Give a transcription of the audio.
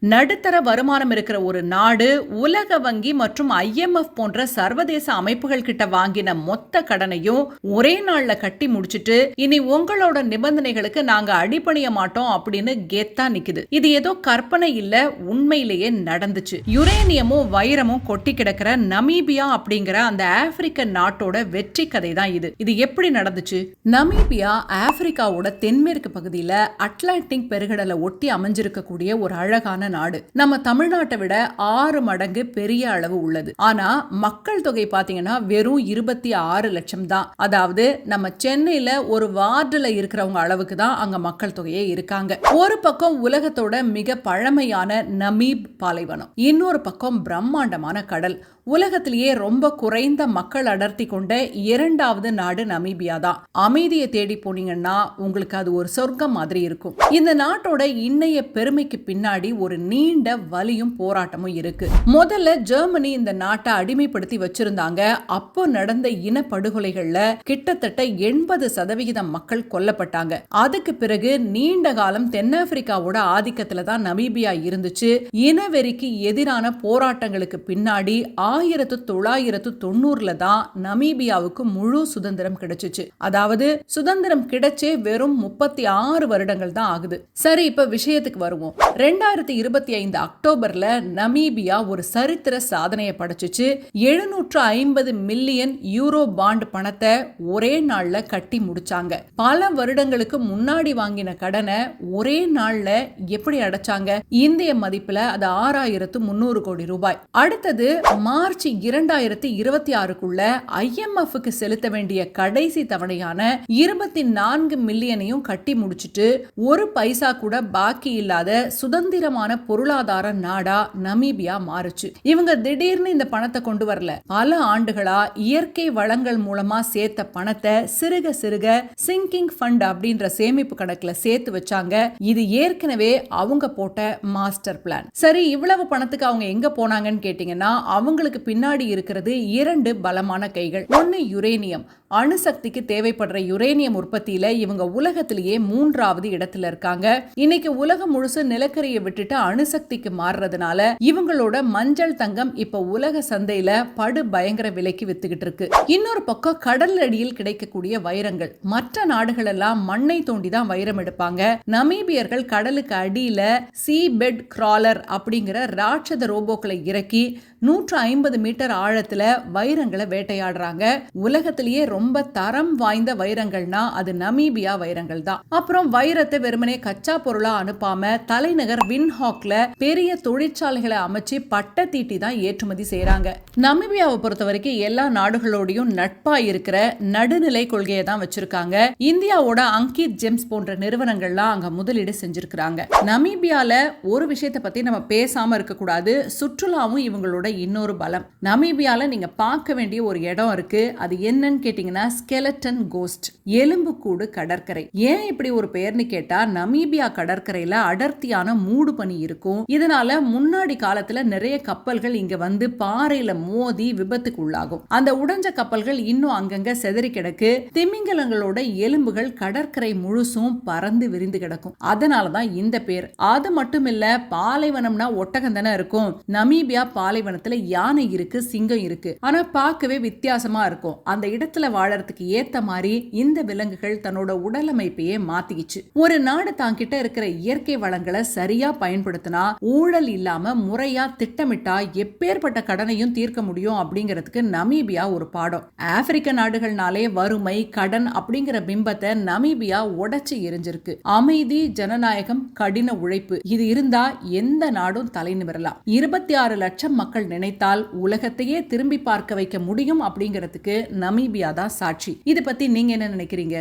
நடுத்தர வருமானம் இருக்கிற ஒரு நாடு உலக வங்கி மற்றும் IMF போன்ற சர்வதேச அமைப்புகள் கிட்ட வாங்கின மொத்த கடனையும் ஒரே நாள்ல கட்டி முடிச்சிட்டு இனி உங்களோட நிபந்தனைகளுக்கு நாங்க அடிபணிய மாட்டோம் அப்படின்னு கெத்தா நிக்குது. இது ஏதோ கற்பனை இல்ல, உண்மையிலேயே நடந்துச்சு. யுரேனியமும் வைரமும் கொட்டி கிடக்கிற நமீபியா அப்படிங்கிற அந்த ஆப்பிரிக்க நாட்டோட வெற்றி கதை தான் இது. இது எப்படி நடந்துச்சு? நமீபியா ஆப்பிரிக்காவோட தென்மேற்கு பகுதியில அட்லாண்டிக் பெருங்கடலை ஒட்டி அமைஞ்சிருக்கக்கூடிய ஒரு அழகான நாடு. நம்ம தமிழ்நாட்டை விட 6 மடங்கு பெரிய அளவு உள்ளது. ஆனா மக்கள் தொகை பாத்தீங்கன்னா வெறும் 26 லட்சம் தான். அதாவது நம்ம சென்னையில ஒரு வார்டுல இருக்கிறவங்க அளவுக்கு தான் அங்க மக்கள் தொகையே இருக்காங்க. ஒரு பக்கம் உலகத்தோட மிக பழமையான நமீப் பாலைவனம், இன்னொரு பக்கம் பிரம்மாண்டமான கடல். உலகத்திலேயே ரொம்ப குறைந்த மக்கள் அடர்த்தி கொண்ட 2வது நாடு நமீபியா தான். அமைதியை தேடி போனீங்கன்னா உங்களுக்கு அது ஒரு சொர்க்கம் மாதிரி இருக்கும். இந்த நாட்டோட இன்னைய பெருமைக்கு பின்னாடி ஒரு நீண்ட வலியும் போராட்டமும் இருக்கு. முதல்ல ஜெர்மனி இந்த நாட்டை அடிமைப்படுத்தி வச்சிருந்தாங்க. அப்போ நடந்த இனப்படுகொலைகள்ல கிட்டத்தட்ட 80% மக்கள் கொல்லப்பட்டாங்க. அதுக்கு பிறகு நீண்ட காலம் தென்னாப்பிரிக்காவோட ஆதிக்கத்துல தான் நமீபியா இருந்துச்சு. இனவெறிக்கு எதிரான போராட்டங்களுக்கு பின்னாடி 1990ல தான் நமீபியாவுக்கு முழு சுதந்திரம் கிடைச்சிச்சு. அதாவது சுதந்திரம் கிடைச்சே வெறும் 36 வருடங்கள் தான் ஆகுது. சரி, இப்ப விஷயத்துக்கு வருவோம். 2025 அக்டோபர்ல நமீபியா ஒரு சரித்திர சாதனையை படைச்சிச்சு. 750 மில்லியன் யூரோ பாண்ட் பணத்தை ஒரே நாள்ல கட்டி முடிச்சாங்க. பல வருடங்களுக்கு முன்னாடி வாங்கின கடனை ஒரே நாள்ல எப்படி அடைச்சாங்க? இந்திய மதிப்புல அது 6300 கோடி ரூபாய். அடுத்தது மார்ச் 2026க்குள்ள IMFக்கு செலுத்த வேண்டிய கடைசி தவணையான 24 மில்லியனையும் கட்டி முடிச்சிட்டு ஒரு பைசா கூட பாக்கி இல்லாத சுதந்திரமான பொருளாதார நாடா நமீபியா மாறுச்சு. இவங்க திடீர்னு இந்த பணத்தை கொண்டு வரல. பல ஆண்டுகளா இயற்கை வளங்கள் மூலமா சேர்த்த பணத்தை சிறுக சிறுக சிங்கிங் ஃபண்ட் அப்படின்ற சேமிப்பு கணக்குல சேர்த்து வச்சாங்க. இது ஏற்கனவே அவங்க போட்ட மாஸ்டர் பிளான். சரி, இவ்வளவு பணத்துக்கு அவங்க எங்க போனாங்கன்னு கேட்டீங்கன்னா அவங்களுக்கு பின்னாடி இருக்கிறது 2 பலமான கைகள். ஒன்னு யுரேனியம். அணுசக்திக்கு தேவைப்படுற யுரேனியம் உற்பத்தியில இவங்க உலகத்திலேயே 3வது இடத்துல இருக்காங்க. இன்னைக்கு உலகம் முழுசு நிலக்கரியை விட்டுட்டு அணுசக்திக்கு மாறுறதுனால இவங்களோட மஞ்சள் தங்கம் இப்ப உலக சந்தையில படு பயங்கர விலைக்கு வித்துக்கிட்டு இருக்கு. இன்னொரு பக்கம் கடல் அடியில் கிடைக்கக்கூடிய வைரங்கள். மற்ற நாடுகள் எல்லாம் மண்ணை தோண்டி தான் வைரம் எடுப்பாங்க. நமீபியர்கள் கடலுக்கு அடியில சீ பெட் கிராலர் அப்படிங்கிற ராட்சத ரோபோக்களை இறக்கி 150 மீட்டர் ஆழத்துல வைரங்களை வேட்டையாடுறாங்க. உலகத்திலேயே ரொம்ப தரம் வாய்ந்த வைரங்கள்னா அது நமீபியா வைரங்கள் தான். அப்புறம் வைரத்தை வெறுமனே கச்சா பொருளா அனுப்பாம தலைநகர் வின்ஹாக்ல பெரிய தொழிற்சாலைகளை அமைச்சு பட்ட தீட்டி தான் ஏற்றுமதி செய்யறாங்க. நமீபியாவை பொறுத்த வரைக்கும் எல்லா நாடுகளோடையும் நட்பா இருக்கிற நடுநிலை கொள்கையை தான் வச்சிருக்காங்க. இந்தியாவோட அங்கித் ஜெம்ஸ் போன்ற நிறுவனங்கள்லாம் அங்க முதலீடு செஞ்சிருக்காங்க. நமீபியால ஒரு விஷயத்தை பத்தி நம்ம பேசாம இருக்க கூடாது. சுற்றுலாவும் இவங்களோட இன்னொரு பலம். நமீபியால நீங்க பார்க்க வேண்டிய ஒரு இடம் இருக்கு. அது என்னன்னு கேட்டீங்கன்னா ஸ்கெலட்டன் கோஸ்ட், எலும்புக்கூடு கடற்கரை. ஏன் இப்படி ஒரு பெயர்னு கேட்டா நமீபியா கடற்கரையில அடர்த்தியான மூடு பனி இருக்கும். இதனால முன்னாடி காலத்துல நிறைய கப்பல்கள் இங்க வந்து பாறையில மோதி விபத்துக்கு உள்ளாகும். அந்த உடைஞ்ச கப்பல்கள் இன்னும் அங்கங்க செதறி கிடக்கு. திமிங்கலங்களோட எலும்புகள் கடற்கரை முழுசும் பறந்து விரிந்து கிடக்கும். அதனாலதான் இந்த பேர். அது மட்டும் இல்ல, பாலைவனம்னா ஒட்டகம் தானே இருக்கும். நமீபியா பாலைவனத்துல யானை இருக்கு, சிங்கம் இருக்கு. ஆனா பார்க்கவே வித்தியாசமா இருக்கும். அந்த இடத்துல வாழறதுக்கு ஏத்த மாதிரி இந்த விலங்குகள் தன்னோட உடலமைப்பையே மாத்திக்கிச்சு. ஒரு நாடு தாங்கிட்ட இருக்கிற இயற்கை வளங்களை சரியா பயன்படுத்தினா, ஊழல் இல்லாம முறையா திட்டமிட்டா எப்பேற்பட்ட கடனையும் தீர்க்க முடியும் அப்படிங்கிறதுக்கு நமீபியா ஒரு பாடம். ஆப்பிரிக்க நாடுகள்னாலே வறுமை, கடன் அப்படிங்கிற பிம்பத்தை நமீபியா உடைச்சு எரிஞ்சிருக்கு. அமைதி, ஜனநாயகம், கடின உழைப்பு இது இருந்தா எந்த நாடும் தலை நிமிரலாம். 26 லட்சம் மக்கள் நினைத்தால் உலகத்தையே திரும்பி பார்க்க வைக்க முடியும் அப்படிங்கிறதுக்கு நமீபியா தான் சாட்சி. இதை பத்தி நீங்க என்ன நினைக்கிறீங்க?